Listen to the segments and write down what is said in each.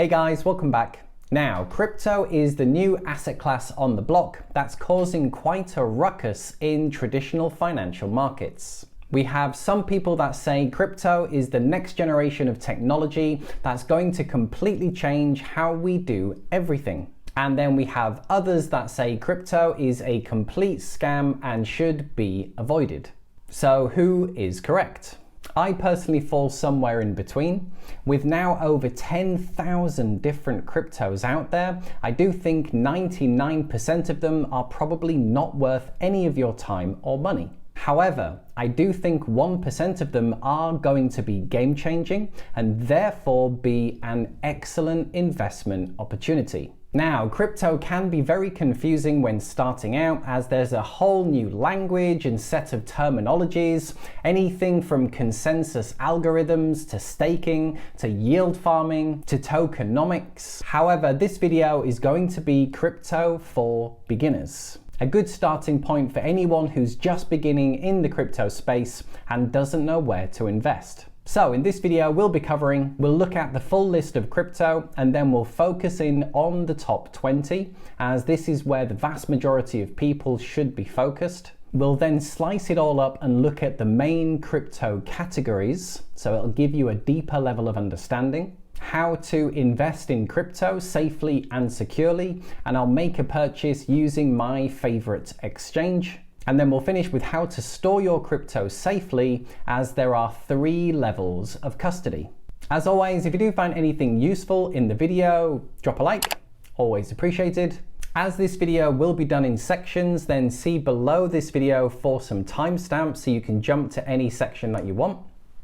Hey guys, welcome back. Now, crypto is the new asset class on the block that's causing quite a ruckus in traditional financial markets. We have some people that say crypto is the next generation of technology that's going to completely change how we do everything. And then we have others that say crypto is a complete scam and should be avoided. So who is correct? I personally fall somewhere in between. With now over 10,000 different cryptos out there, I do think 99% of them are probably not worth any of your time or money. However, I do think 1% of them are going to be game-changing and therefore be an excellent investment opportunity. Now, crypto can be very confusing when starting out as there's a whole new language and set of terminologies, anything from consensus algorithms to staking to yield farming to tokenomics. However, this video is going to be crypto for beginners. A good starting point for anyone who's just beginning in the crypto space and doesn't know where to invest. So in this video, we'll look at the full list of crypto and then we'll focus in on the top 20 as this is where the vast majority of people should be focused. We'll then slice it all up and look at the main crypto categories, so it'll give you a deeper level of understanding, how to invest in crypto safely and securely, and I'll make a purchase using my favorite exchange. And then we'll finish with how to store your crypto safely as there are 3 levels of custody. As always, if you do find anything useful in the video, drop a like, always appreciated. As this video will be done in sections, then see below this video for some timestamps so you can jump to any section that you want.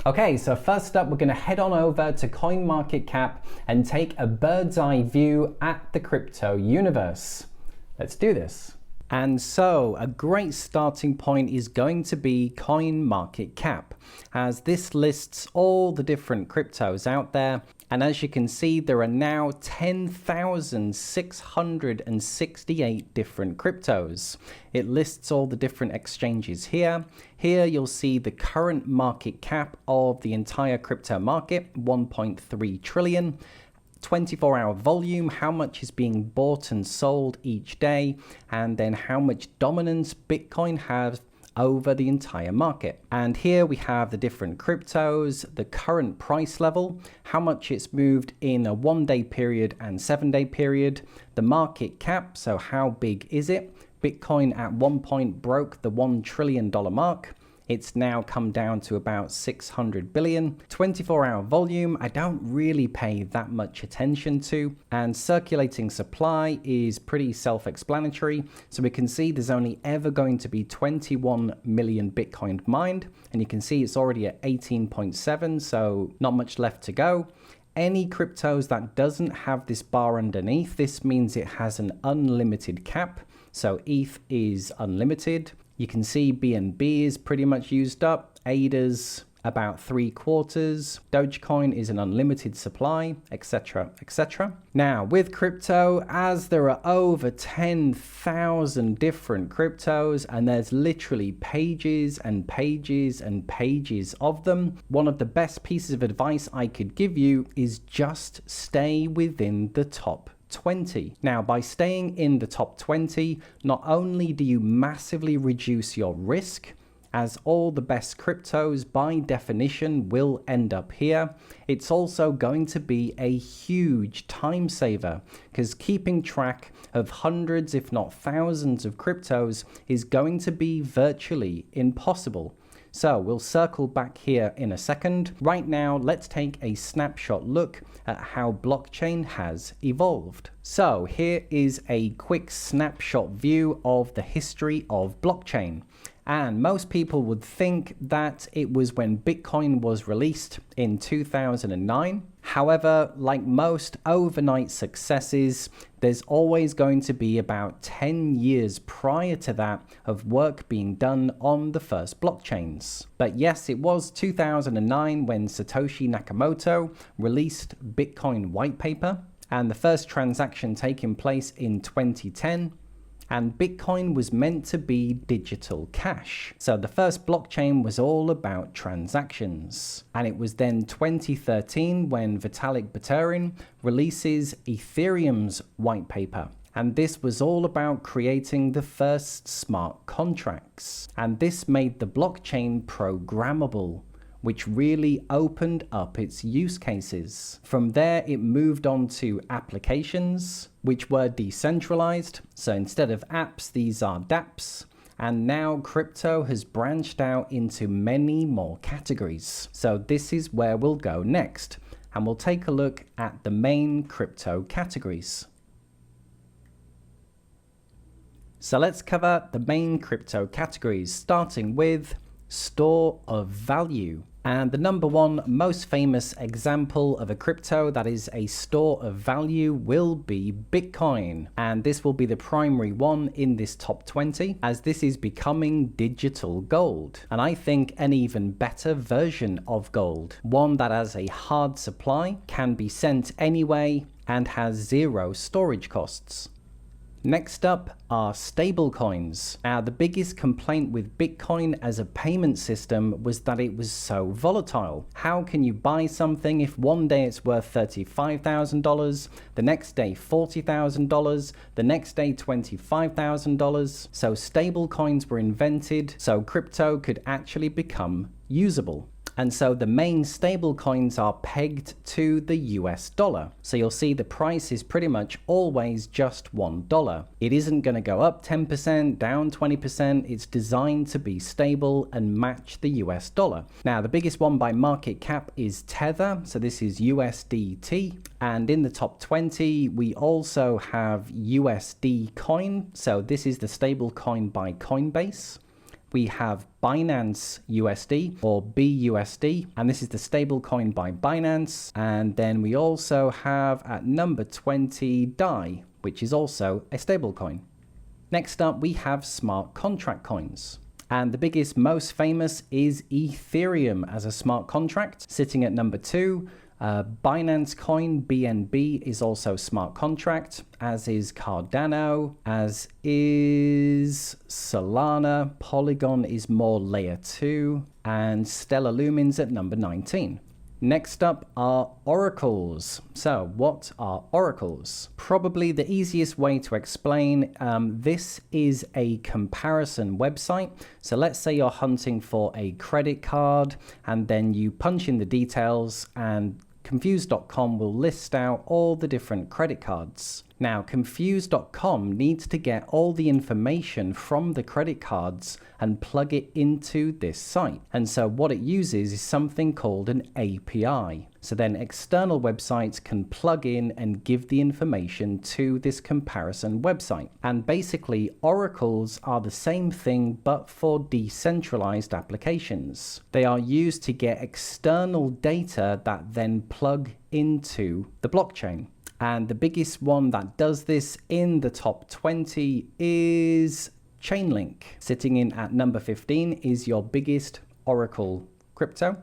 Okay, so first up, we're going to head on over to CoinMarketCap and take a bird's eye view at the crypto universe. Let's do this. And so a great starting point is going to be CoinMarketCap, as this lists all the different cryptos out there. And as you can see, there are now 10,668 different cryptos. It lists all the different exchanges here. Here you'll see the current market cap of the entire crypto market, 1.3 trillion. 24-hour volume, how much is being bought and sold each day, and then how much dominance Bitcoin has over the entire market. And here we have the different cryptos, the current price level, how much it's moved in a 1-day period and 7-day period, the market cap, so how big is it? Bitcoin at one point broke the $1 trillion mark. It's now come down to about 600 billion. 24-hour volume, I don't really pay that much attention to. And circulating supply is pretty self-explanatory. So we can see there's only ever going to be 21 million Bitcoin mined. And you can see it's already at 18.7, so not much left to go. Any cryptos that doesn't have this bar underneath, this means it has an unlimited cap. So ETH is unlimited. You can see BNB is pretty much used up, ADA's about 3/4, Dogecoin is an unlimited supply, etc, etc. Now with crypto, as there are over 10,000 different cryptos and there's literally pages and pages and pages of them, one of the best pieces of advice I could give you is just stay within the top 20. Now, by staying in the top 20, not only do you massively reduce your risk, as all the best cryptos by definition will end up here, it's also going to be a huge time saver because keeping track of hundreds, if not thousands of cryptos is going to be virtually impossible. So we'll circle back here in a second. Right now, let's take a snapshot look at how blockchain has evolved. So here is a quick snapshot view of the history of blockchain. And most people would think that it was when Bitcoin was released in 2009. However, like most overnight successes, there's always going to be about 10 years prior to that of work being done on the first blockchains. But yes, it was 2009 when Satoshi Nakamoto released Bitcoin white paper, and the first transaction taking place in 2010. And Bitcoin was meant to be digital cash. So the first blockchain was all about transactions. And it was then 2013 when Vitalik Buterin releases Ethereum's white paper. And this was all about creating the first smart contracts. And this made the blockchain programmable, which really opened up its use cases. From there, it moved on to applications, which were decentralized. So instead of apps, these are dApps. And now crypto has branched out into many more categories. So this is where we'll go next. And we'll take a look at the main crypto categories. So let's cover the main crypto categories, starting with store of value. And the number one most famous example of a crypto that is a store of value will be Bitcoin. And this will be the primary one in this top 20, as this is becoming digital gold. And I think an even better version of gold, one that has a hard supply, can be sent anyway, and has zero storage costs. Next up are stablecoins. Now, the biggest complaint with Bitcoin as a payment system was that it was so volatile. How can you buy something if one day it's worth $35,000, the next day $40,000, the next day $25,000? So stablecoins were invented so crypto could actually become usable. And so the main stable coins are pegged to the US dollar. So you'll see the price is pretty much always just $1. It isn't going to go up 10%, down 20%. It's designed to be stable and match the US dollar. Now, the biggest one by market cap is Tether. So this is USDT. And in the top 20, we also have USD coin. So this is the stable coin by Coinbase. We have Binance USD or BUSD, and this is the stable coin by Binance. And then we also have at number 20 DAI, which is also a stable coin. Next up, we have smart contract coins. And the biggest, most famous is Ethereum as a smart contract, sitting at number 2. Binance Coin, BNB, is also smart contract, as is Cardano, as is Solana. Polygon is more layer 2, and Stellar Lumens at number 19. Next up are oracles. So what are oracles? Probably the easiest way to explain, this is a comparison website. So let's say you're hunting for a credit card, and then you punch in the details, and Confused.com will list out all the different credit cards. Now, Confused.com needs to get all the information from the credit cards and plug it into this site. And so what it uses is something called an API. So then external websites can plug in and give the information to this comparison website. And basically, oracles are the same thing, but for decentralized applications. They are used to get external data that then plug into the blockchain. And the biggest one that does this in the top 20 is Chainlink. Sitting in at number 15 is your biggest Oracle crypto.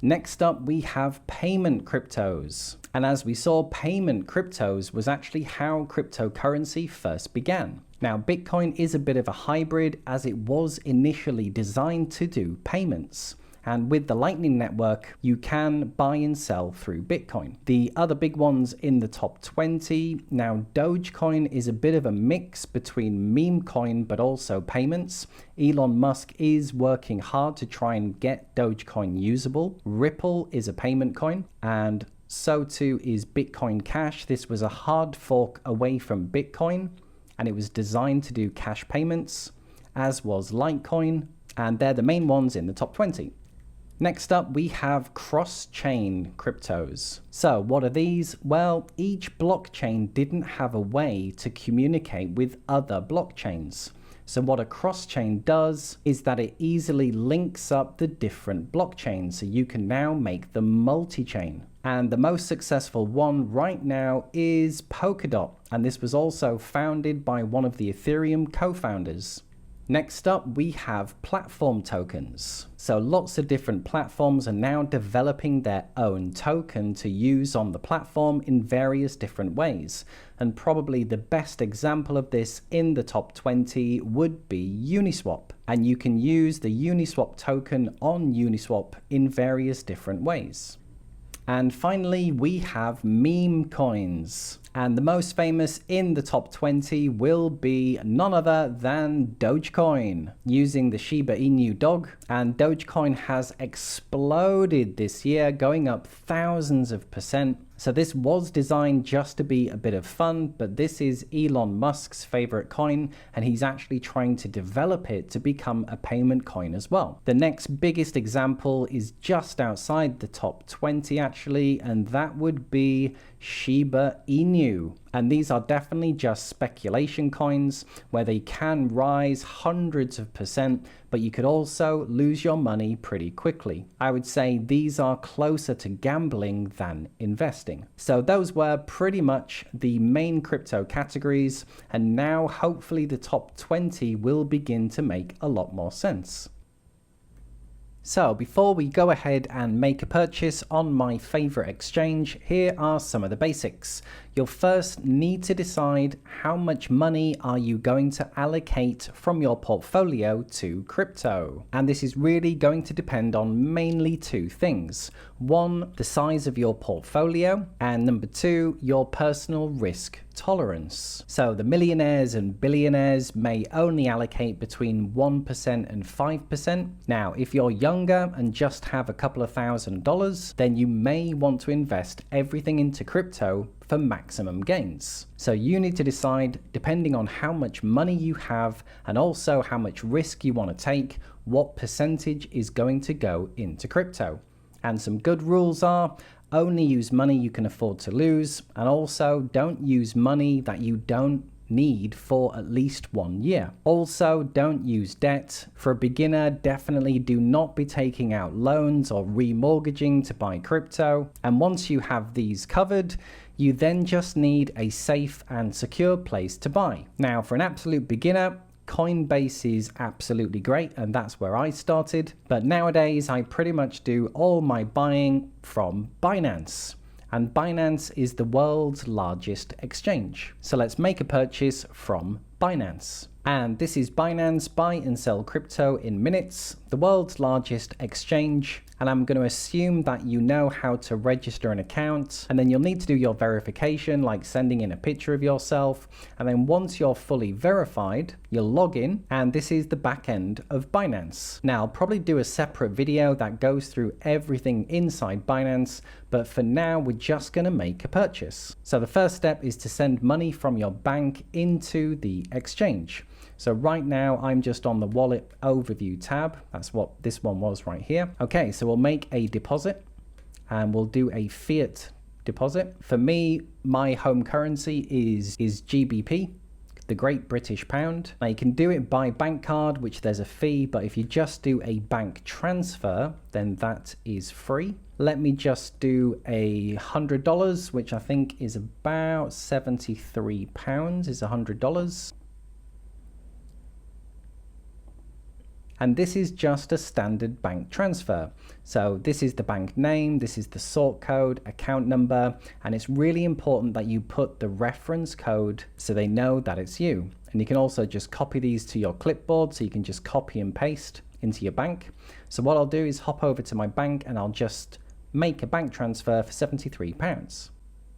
Next up, we have payment cryptos. And as we saw, payment cryptos was actually how cryptocurrency first began. Now, Bitcoin is a bit of a hybrid, as it was initially designed to do payments. And with the Lightning Network, you can buy and sell through Bitcoin. The other big ones in the top 20, now Dogecoin is a bit of a mix between meme coin but also payments. Elon Musk is working hard to try and get Dogecoin usable. Ripple is a payment coin, and so too is Bitcoin Cash. This was a hard fork away from Bitcoin, and it was designed to do cash payments, as was Litecoin, and they're the main ones in the top 20. Next up, we have cross-chain cryptos. So what are these? Well, each blockchain didn't have a way to communicate with other blockchains. So what a cross-chain does is that it easily links up the different blockchains. So you can now make them multi-chain. And the most successful one right now is Polkadot. And this was also founded by one of the Ethereum co-founders. Next up, we have platform tokens. So lots of different platforms are now developing their own token to use on the platform in various different ways. And probably the best example of this in the top 20 would be Uniswap. And you can use the Uniswap token on Uniswap in various different ways. And finally, we have meme coins. And the most famous in the top 20 will be none other than Dogecoin, using the Shiba Inu dog. And Dogecoin has exploded this year, going up thousands of %. So this was designed just to be a bit of fun, but this is Elon Musk's favorite coin, and he's actually trying to develop it to become a payment coin as well. The next biggest example is just outside the top 20 actually, and that would be Shiba Inu. And these are definitely just speculation coins where they can rise hundreds of %, but you could also lose your money pretty quickly. I would say these are closer to gambling than investing. So those were pretty much the main crypto categories, and now hopefully the top 20 will begin to make a lot more sense. So before we go ahead and make a purchase on my favorite exchange, here are some of the basics. You'll first need to decide how much money are you going to allocate from your portfolio to crypto. And this is really going to depend on mainly two things. One, the size of your portfolio, and number two, your personal risk tolerance. So the millionaires and billionaires may only allocate between 1% and 5%. Now, if you're younger and just have a couple of $1,000s, then you may want to invest everything into crypto for maximum gains. So you need to decide, depending on how much money you have and also how much risk you want to take, what percentage is going to go into crypto. And some good rules are: only use money you can afford to lose, and also don't use money that you don't need for at least 1 year. Also, don't use debt. For a beginner, definitely do not be taking out loans or remortgaging to buy crypto. And once you have these covered, you then just need a safe and secure place to buy. Now, for an absolute beginner, Coinbase is absolutely great, and that's where I started. But nowadays, I pretty much do all my buying from Binance. And Binance is the world's largest exchange. So let's make a purchase from Binance. And this is Binance, buy and sell crypto in minutes, the world's largest exchange. And I'm going to assume that you know how to register an account, and then you'll need to do your verification, like sending in a picture of yourself. And then once you're fully verified, you'll log in, and this is the back end of Binance. Now, I'll probably do a separate video that goes through everything inside Binance, but for now, we're just going to make a purchase. So the first step is to send money from your bank into the exchange. So right now, I'm just on the wallet overview tab. That's what this one was right here. Okay, so we'll make a deposit, and we'll do a fiat deposit. For me, my home currency is GBP, the Great British Pound. Now you can do it by bank card, which there's a fee, but if you just do a bank transfer, then that is free. Let me just do $100, which I think is about £73 is $100. And this is just a standard bank transfer. So this is the bank name, this is the sort code, account number, and it's really important that you put the reference code so they know that it's you. And you can also just copy these to your clipboard, so you can just copy and paste into your bank. So what I'll do is hop over to my bank, and I'll just make a bank transfer for £73.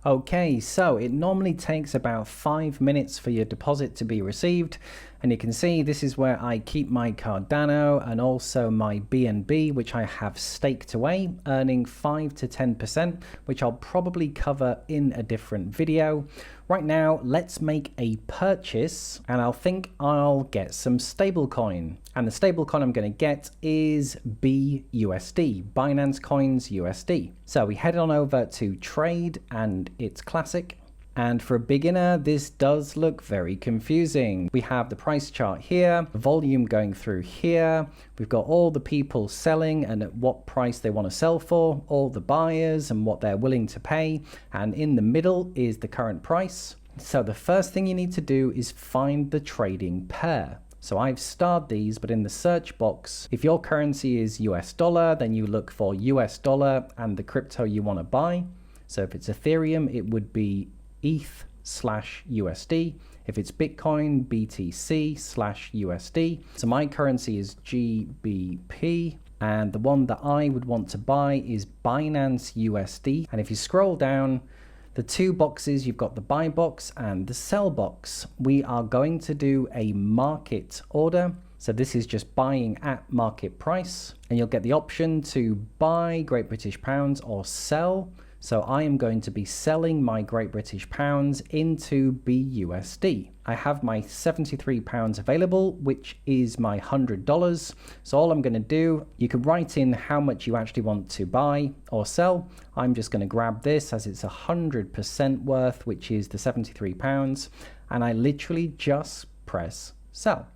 Okay, so it normally takes about 5 minutes for your deposit to be received, and you can see this is where I keep my Cardano and also my BNB, which I have staked away, earning 5 to 10%, which I'll probably cover in a different video. Right now, let's make a purchase, and I'll get some stablecoin. And the stablecoin I'm going to get is BUSD, Binance Coins USD. So we head on over to trade, and it's classic. And for a beginner, this does look very confusing. We have the price chart here, volume going through here. We've got all the people selling and at what price they want to sell for, all the buyers and what they're willing to pay. And in the middle is the current price. So the first thing you need to do is find the trading pair. So I've starred these, but in the search box, if your currency is US dollar, then you look for US dollar and the crypto you want to buy. So if it's Ethereum, it would be ETH/USD. If it's Bitcoin, BTC/USD. So my currency is GBP. And the one that I would want to buy is Binance USD. And if you scroll down, the two boxes, you've got the buy box and the sell box. We are going to do a market order. So this is just buying at market price. And you'll get the option to buy Great British pounds or sell. So I am going to be selling my Great British pounds into BUSD. I have my £73 available, which is my $100. So all I'm going to do, you can write in how much you actually want to buy or sell. I'm just going to grab this as it's 100% worth, which is the £73. And I literally just press sell.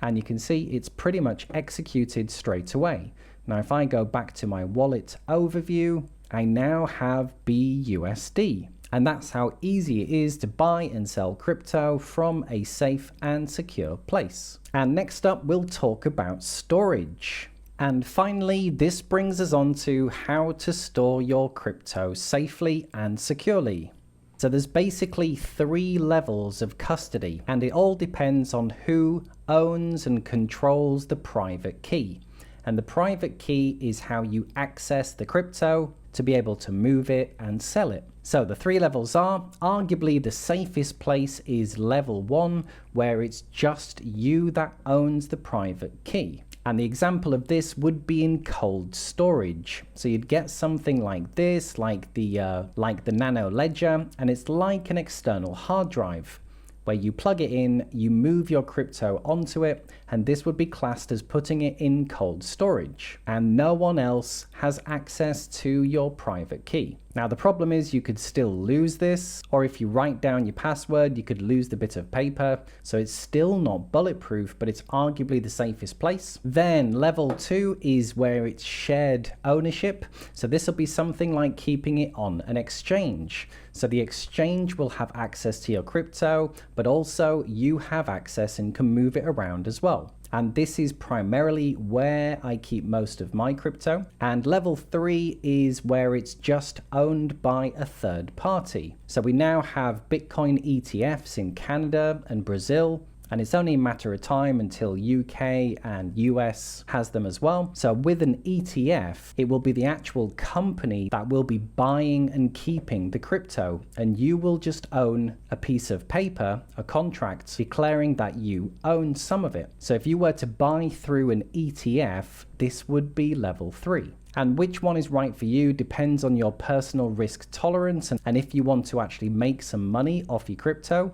And you can see it's pretty much executed straight away. Now, if I go back to my wallet overview, I now have BUSD. And that's how easy it is to buy and sell crypto from a safe and secure place. And next up, we'll talk about storage. And finally, this brings us on to how to store your crypto safely and securely. So there's basically 3 levels of custody, and it all depends on who owns and controls the private key. And the private key is how you access the crypto to be able to move it and sell it. So the 3 levels are, arguably the safest place is level 1, where it's just you that owns the private key. And the example of this would be in cold storage. So you'd get something like this, like the Nano Ledger, and it's like an external hard drive, where you plug it in, you move your crypto onto it, and this would be classed as putting it in cold storage. And no one else has access to your private key. Now the problem is you could still lose this, or if you write down your password, you could lose the bit of paper. So it's still not bulletproof, but it's arguably the safest place. Then level 2 is where it's shared ownership. So this will be something like keeping it on an exchange. So the exchange will have access to your crypto, but also you have access and can move it around as well. And this is primarily where I keep most of my crypto. And level 3 is where it's just owned by a third party. So we now have Bitcoin ETFs in Canada and Brazil. And it's only a matter of time until UK and US has them as well. So with an ETF, it will be the actual company that will be buying and keeping the crypto. And you will just own a piece of paper, a contract, declaring that you own some of it. So if you were to buy through an ETF, this would be level 3. And which one is right for you depends on your personal risk tolerance and if you want to actually make some money off your crypto.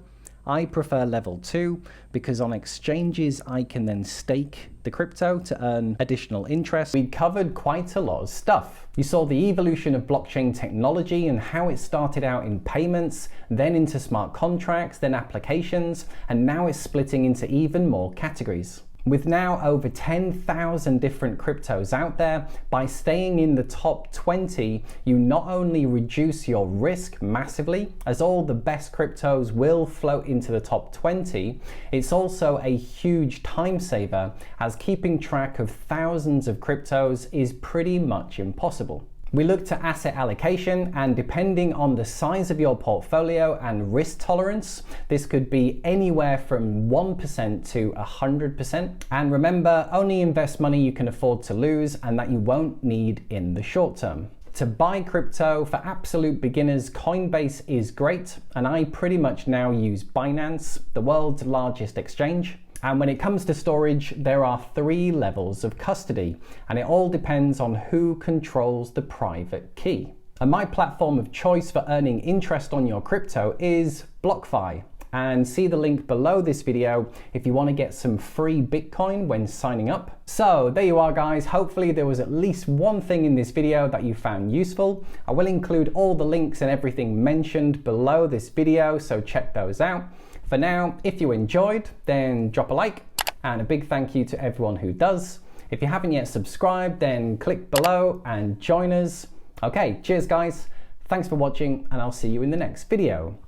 I prefer level 2 because on exchanges I can then stake the crypto to earn additional interest. We covered quite a lot of stuff. You saw the evolution of blockchain technology and how it started out in payments, then into smart contracts, then applications, and now it's splitting into even more categories. With now over 10,000 different cryptos out there, by staying in the top 20, you not only reduce your risk massively, as all the best cryptos will float into the top 20, it's also a huge time saver, as keeping track of thousands of cryptos is pretty much impossible. We looked at asset allocation, and depending on the size of your portfolio and risk tolerance, this could be anywhere from 1% to 100%. And remember, only invest money you can afford to lose and that you won't need in the short term. To buy crypto for absolute beginners, Coinbase is great, and I pretty much now use Binance, the world's largest exchange. And when it comes to storage, there are 3 levels of custody, and it all depends on who controls the private key. And my platform of choice for earning interest on your crypto is BlockFi. And see the link below this video if you want to get some free Bitcoin when signing up. So there you are, guys. Hopefully there was at least one thing in this video that you found useful. I will include all the links and everything mentioned below this video, so check those out. For now, if you enjoyed, then drop a like, and a big thank you to everyone who does. If you haven't yet subscribed, then click below and join us. Okay, cheers guys. Thanks for watching, and I'll see you in the next video.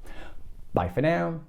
Bye for now.